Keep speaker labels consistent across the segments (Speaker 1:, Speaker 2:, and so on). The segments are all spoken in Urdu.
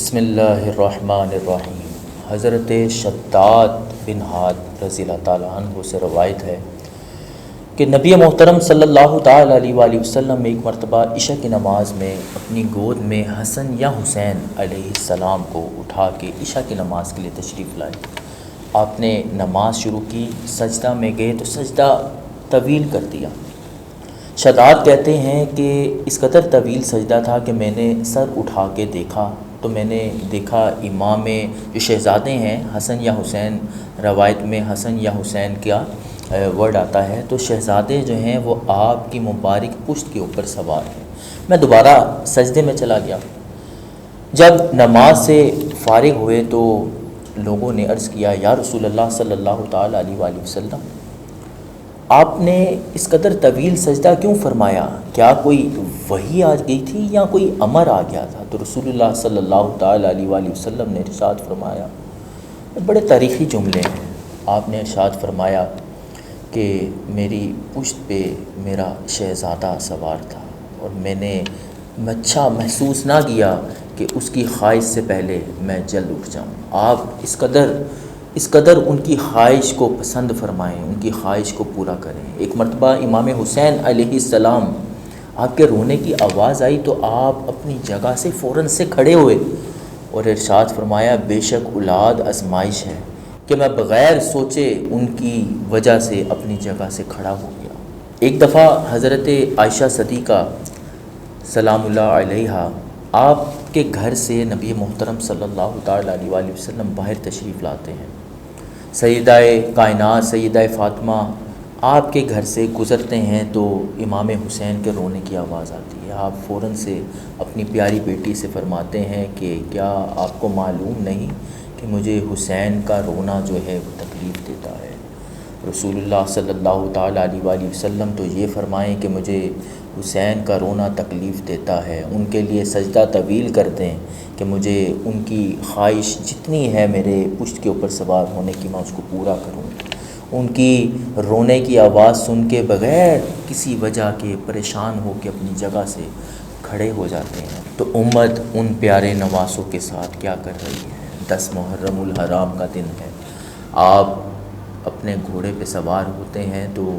Speaker 1: بسم اللہ الرحمن الرحیم۔ حضرت شداد بن حاد رضی اللہ تعالیٰ عنہ سے روایت ہے کہ نبی محترم صلی اللہ تعالیٰ علیہ وآلہ وسلم ایک مرتبہ عشاء کی نماز میں اپنی گود میں حسن یا حسین علیہ السلام کو اٹھا کے عشاء کی نماز کے لیے تشریف لائے۔ آپ نے نماز شروع کی، سجدہ میں گئے تو سجدہ طویل کر دیا۔ شداد کہتے ہیں کہ اس قدر طویل سجدہ تھا کہ میں نے سر اٹھا کے دیکھا تو میں نے دیکھا امام جو شہزادے ہیں حسن یا حسین، روایت میں حسن یا حسین کا ورڈ آتا ہے، تو شہزادے جو ہیں وہ آپ کی مبارک پشت کے اوپر سوار ہیں۔ میں دوبارہ سجدے میں چلا گیا۔ جب نماز سے فارغ ہوئے تو لوگوں نے عرض کیا، یا رسول اللہ صلی اللہ تعالیٰ علیہ وآلہ وسلم، آپ نے اس قدر طویل سجدہ کیوں فرمایا؟ کیا کوئی وحی آ گئی تھی یا کوئی امر آ گیا تھا؟ تو رسول اللہ صلی اللہ تعالیٰ علیہ وآلہ وسلم نے ارشاد فرمایا، بڑے تاریخی جملے ہیں۔ آپ نے ارشاد فرمایا کہ میری پشت پہ میرا شہزادہ سوار تھا اور میں نے اچھا محسوس نہ کیا کہ اس کی خواہش سے پہلے میں جلد اٹھ جاؤں۔ آپ اس قدر ان کی خواہش کو پسند فرمائیں، ان کی خواہش کو پورا کریں۔ ایک مرتبہ امام حسین علیہ السلام آپ کے رونے کی آواز آئی تو آپ اپنی جگہ سے فوراً سے کھڑے ہوئے اور ارشاد فرمایا، بے شک اولاد آزمائش ہے، کہ میں بغیر سوچے ان کی وجہ سے اپنی جگہ سے کھڑا ہو گیا۔ ایک دفعہ حضرت عائشہ صدیقہ سلام اللہ علیہا آپ کے گھر سے نبی محترم صلی اللہ تعالیٰ علیہ وآلہ وسلم باہر تشریف لاتے ہیں۔ سیدہ کائنات سیدہ فاطمہ آپ کے گھر سے گزرتے ہیں تو امام حسین کے رونے کی آواز آتی ہے۔ آپ فوراً سے اپنی پیاری بیٹی سے فرماتے ہیں کہ کیا آپ کو معلوم نہیں کہ مجھے حسین کا رونا جو ہے وہ تکلیف دیتا ہے؟ رسول اللہ صلی اللہ تعالیٰ علیہ وآلہ وسلم تو یہ فرمائیں کہ مجھے حسین کا رونا تکلیف دیتا ہے، ان کے لیے سجدہ طویل کر دیں کہ مجھے ان کی خواہش جتنی ہے میرے پشت کے اوپر سوار ہونے کی میں اس کو پورا کروں۔ ان کی رونے کی آواز سن کے بغیر کسی وجہ کے پریشان ہو کے اپنی جگہ سے کھڑے ہو جاتے ہیں۔ تو امت ان پیارے نواسوں کے ساتھ کیا کر رہی ہے؟ 10 محرم الحرام کا دن ہے، آپ اپنے گھوڑے پہ سوار ہوتے ہیں تو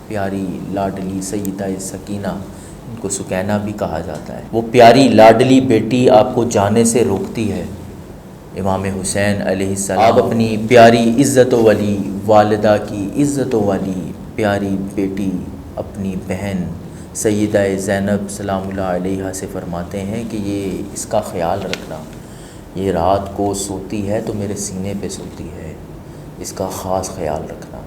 Speaker 1: پیاری لاڈلی سیدہ سکینہ، ان کو سکینہ بھی کہا جاتا ہے، وہ پیاری لاڈلی بیٹی آپ کو جانے سے روکتی ہے۔ امام حسین علیہ السلام آپ اپنی پیاری عزت والی والدہ کی عزت والی پیاری بیٹی اپنی بہن سیدہ زینب سلام اللہ علیہا سے فرماتے ہیں کہ یہ اس کا خیال رکھنا، یہ رات کو سوتی ہے تو میرے سینے پہ سوتی ہے، اس کا خاص خیال رکھنا۔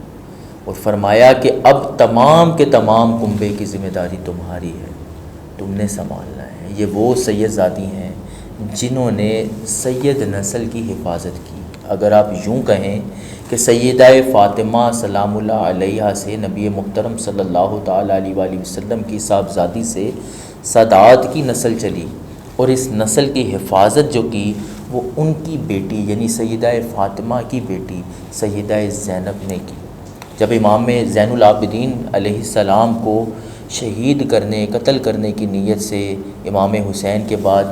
Speaker 1: اور فرمایا کہ اب تمام کے تمام کنبے کی ذمہ داری تمہاری ہے، تم نے سنبھالنا ہے۔ یہ وہ سید زادی ہیں جنہوں نے سید نسل کی حفاظت کی۔ اگر آپ یوں کہیں کہ سیدہ فاطمہ سلام اللہ علیہا سے نبی محترم صلی اللہ تعالیٰ علیہ وآلہ وسلم کی صاحبزادی سے سادات کی نسل چلی اور اس نسل کی حفاظت جو کی وہ ان کی بیٹی یعنی سیدہ فاطمہ کی بیٹی سیدہ زینب نے کی۔ جب امام زین العابدین علیہ السلام کو شہید کرنے قتل کرنے کی نیت سے امام حسین کے بعد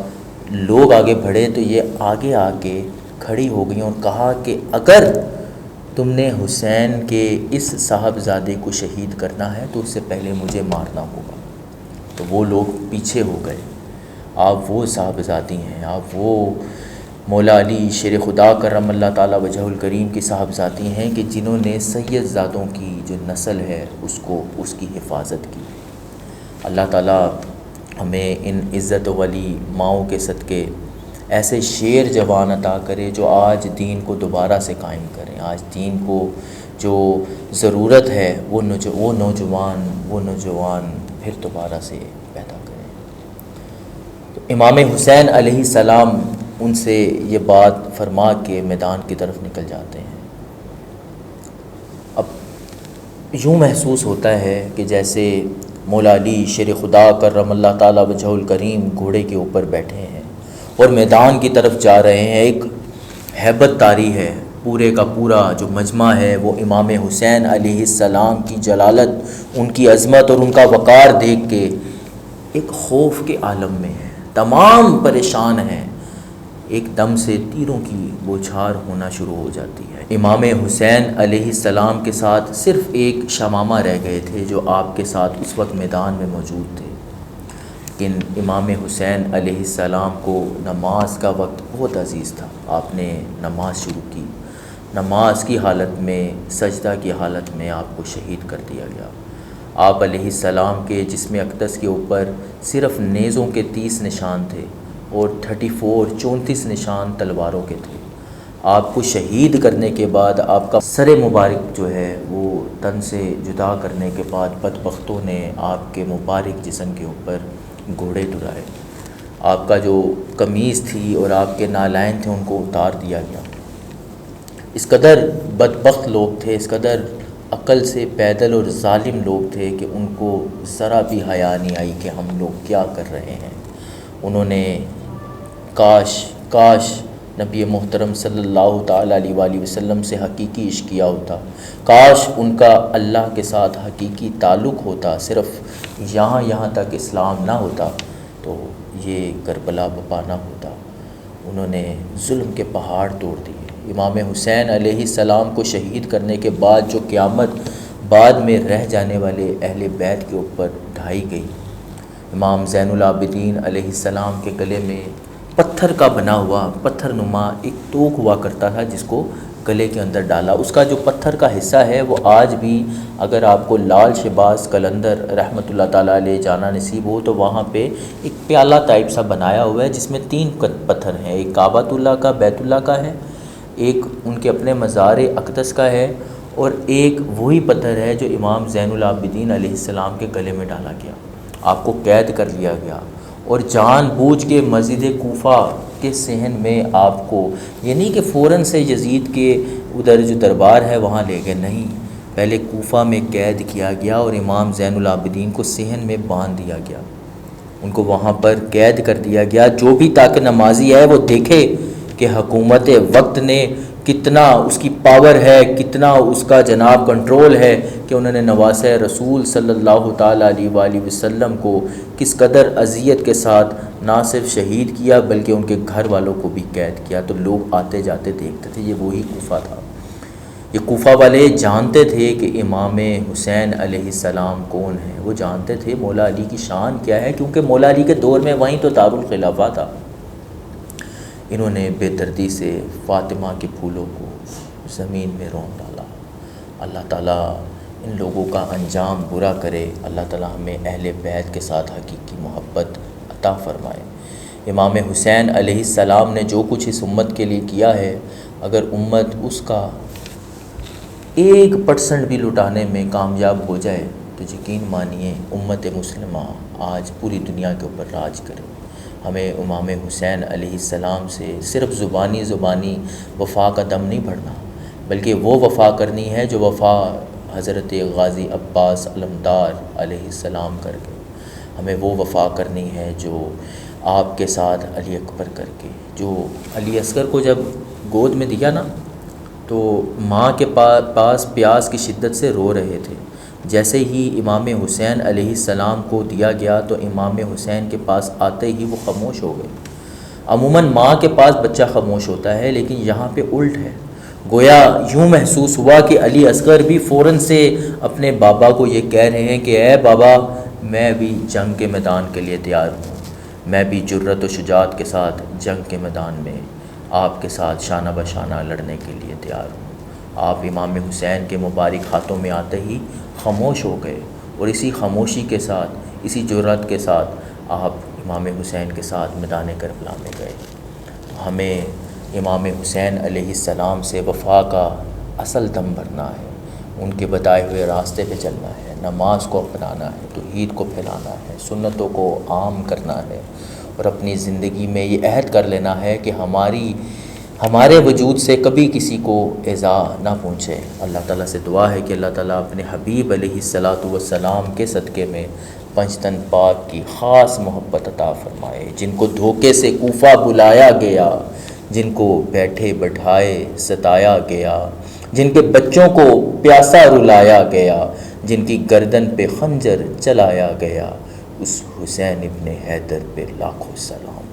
Speaker 1: لوگ آگے بڑھے تو یہ آگے آ کے کھڑی ہو گئیں اور کہا کہ اگر تم نے حسین کے اس صاحبزادے کو شہید کرنا ہے تو اس سے پہلے مجھے مارنا ہوگا۔ تو وہ لوگ پیچھے ہو گئے۔ آپ وہ صاحبزادی ہیں، آپ وہ مولا علی شیر خدا کرم اللہ تعالیٰ وجہ الکریم کی صاحبزادی ہیں کہ جنہوں نے سید زادوں کی جو نسل ہے اس کی حفاظت کی۔ اللہ تعالیٰ ہمیں ان عزت والی ماؤں کے صدقے ایسے شیر جوان عطا کرے جو آج دین کو دوبارہ سے قائم کریں، آج دین کو جو ضرورت ہے وہ نوجوان پھر دوبارہ سے پیدا کریں۔ تو امام حسین علیہ السلام ان سے یہ بات فرما کے میدان کی طرف نکل جاتے ہیں۔ اب یوں محسوس ہوتا ہے کہ جیسے مولا علی شیر خدا کرم اللہ تعالیٰ وجہ الکریم گھوڑے کے اوپر بیٹھے ہیں اور میدان کی طرف جا رہے ہیں۔ ایک ہیبت طاری ہے، پورے کا پورا جو مجمع ہے وہ امام حسین علیہ السلام کی جلالت، ان کی عظمت اور ان کا وقار دیکھ کے ایک خوف کے عالم میں ہے، تمام پریشان ہیں۔ ایک دم سے تیروں کی بوچھار ہونا شروع ہو جاتی ہے۔ امام حسین علیہ السلام کے ساتھ صرف ایک شمامہ رہ گئے تھے جو آپ کے ساتھ اس وقت میدان میں موجود تھے، لیکن امام حسین علیہ السلام کو نماز کا وقت بہت عزیز تھا۔ آپ نے نماز شروع کی، نماز کی حالت میں، سجدہ کی حالت میں آپ کو شہید کر دیا گیا۔ آپ علیہ السلام کے جسم اقدس کے اوپر صرف نیزوں کے 30 نشان تھے اور 34 نشان تلواروں کے تھے۔ آپ کو شہید کرنے کے بعد آپ کا سر مبارک جو ہے وہ تن سے جدا کرنے کے بعد بدبختوں نے آپ کے مبارک جسم کے اوپر گھوڑے دڑائے۔ آپ کا جو قمیض تھی اور آپ کے نالین تھے ان کو اتار دیا گیا۔ اس قدر بدبخت لوگ تھے، اس قدر عقل سے پیدل اور ظالم لوگ تھے کہ ان کو ذرا بھی حیا نہیں آئی کہ ہم لوگ کیا کر رہے ہیں۔ انہوں نے کاش نبی محترم صلی اللہ تعالیٰ علیہ وآلہ وسلم سے حقیقی عشق کیا ہوتا، کاش ان کا اللہ کے ساتھ حقیقی تعلق ہوتا، صرف یہاں تک اسلام نہ ہوتا تو یہ کربلا بپا نہ ہوتا۔ انہوں نے ظلم کے پہاڑ توڑ دیے۔ امام حسین علیہ السلام کو شہید کرنے کے بعد جو قیامت بعد میں رہ جانے والے اہل بیت کے اوپر ڈھائی گئی، امام زین العابدین علیہ السلام کے گلے میں پتھر کا بنا ہوا پتھر نما ایک توق ہوا کرتا تھا جس کو گلے کے اندر ڈالا۔ اس کا جو پتھر کا حصہ ہے وہ آج بھی اگر آپ کو لال شہباز قلندر رحمۃ اللہ تعالیٰ علیہ جانا نصیب ہو تو وہاں پہ ایک پیالہ ٹائپ سا بنایا ہوا ہے جس میں 3 پتھر ہیں، ایک کعبۃ اللہ کا، بیت اللہ کا ہے، ایک ان کے اپنے مزار اقدس کا ہے، اور ایک وہی پتھر ہے جو امام زین العابدین علیہ السلام کے گلے میں ڈالا گیا۔ آپ کو قید کر لیا گیا اور جان بوجھ کے مسجد کوفہ کے صحن میں آپ کو، یہ نہیں کہ فوراً سے یزید کے ادھر جو دربار ہے وہاں لے گئے، نہیں، پہلے کوفہ میں قید کیا گیا اور امام زین العابدین کو صحن میں باندھ دیا گیا، ان کو وہاں پر قید کر دیا گیا۔ جو بھی تاکہ نمازی ہے وہ دیکھے کہ حکومت وقت نے کتنا اس کی پاور ہے، کتنا اس کا جناب کنٹرول ہے کہ انہوں نے نواسہ رسول صلی اللہ تعالیٰ علیہ وآلہ وسلم کو کس قدر اذیت کے ساتھ نہ صرف شہید کیا بلکہ ان کے گھر والوں کو بھی قید کیا۔ تو لوگ آتے جاتے دیکھتے تھے، یہ وہی کوفہ تھا۔ یہ کوفہ والے جانتے تھے کہ امام حسین علیہ السلام کون ہے، وہ جانتے تھے مولا علی کی شان کیا ہے، کیونکہ مولا علی کے دور میں وہیں تو دارالخلافہ تھا۔ انہوں نے بے دردی سے فاطمہ کے پھولوں کو زمین میں رون ڈالا۔ اللہ تعالیٰ ان لوگوں کا انجام برا کرے، اللہ تعالیٰ ہمیں اہل بیت کے ساتھ حقیقی محبت عطا فرمائے۔ امام حسین علیہ السلام نے جو کچھ اس امت کے لیے کیا ہے، اگر امت اس کا 1% بھی لٹانے میں کامیاب ہو جائے تو یقین مانیے امت مسلمہ آج پوری دنیا کے اوپر راج کرے۔ ہمیں امام حسین علیہ السلام سے صرف زبانی وفا کا دم نہیں بھرنا، بلکہ وہ وفا کرنی ہے جو وفا حضرت غازی عباس علمدار علیہ السلام کر گئے۔ ہمیں وہ وفا کرنی ہے جو آپ کے ساتھ علی اکبر کر کے، جو علی اصغر کو جب گود میں دیا نا تو ماں کے پاس پیاس کی شدت سے رو رہے تھے، جیسے ہی امام حسین علیہ السلام کو دیا گیا تو امام حسین کے پاس آتے ہی وہ خاموش ہو گئے۔ عموماً ماں کے پاس بچہ خاموش ہوتا ہے، لیکن یہاں پہ الٹ ہے، گویا یوں محسوس ہوا کہ علی اصغر بھی فوراً سے اپنے بابا کو یہ کہہ رہے ہیں کہ اے بابا، میں بھی جنگ کے میدان کے لیے تیار ہوں، میں بھی جرأت و شجاعت کے ساتھ جنگ کے میدان میں آپ کے ساتھ شانہ بشانہ لڑنے کے لیے تیار ہوں۔ آپ امام حسین کے مبارک ہاتھوں میں آتے ہی خاموش ہو گئے، اور اسی خاموشی کے ساتھ، اسی جرأت کے ساتھ آپ امام حسین کے ساتھ میدان کربلا میں گئے۔ تو ہمیں امام حسین علیہ السلام سے وفا کا اصل دم بھرنا ہے، ان کے بتائے ہوئے راستے پہ چلنا ہے، نماز کو اپنانا ہے، توحید کو پھیلانا ہے، سنتوں کو عام کرنا ہے، اور اپنی زندگی میں یہ عہد کر لینا ہے کہ ہمارے وجود سے کبھی کسی کو ایذا نہ پہنچے۔ اللہ تعالیٰ سے دعا ہے کہ اللہ تعالیٰ اپنے حبیب علیہ السلام کے صدقے میں پنجتن پاک کی خاص محبت عطا فرمائے، جن کو دھوکے سے کوفہ بلایا گیا، جن کو بیٹھے بٹھائے ستایا گیا، جن کے بچوں کو پیاسا رلایا گیا، جن کی گردن پہ خنجر چلایا گیا، اس حسین ابن حیدر پہ لاکھوں سلام۔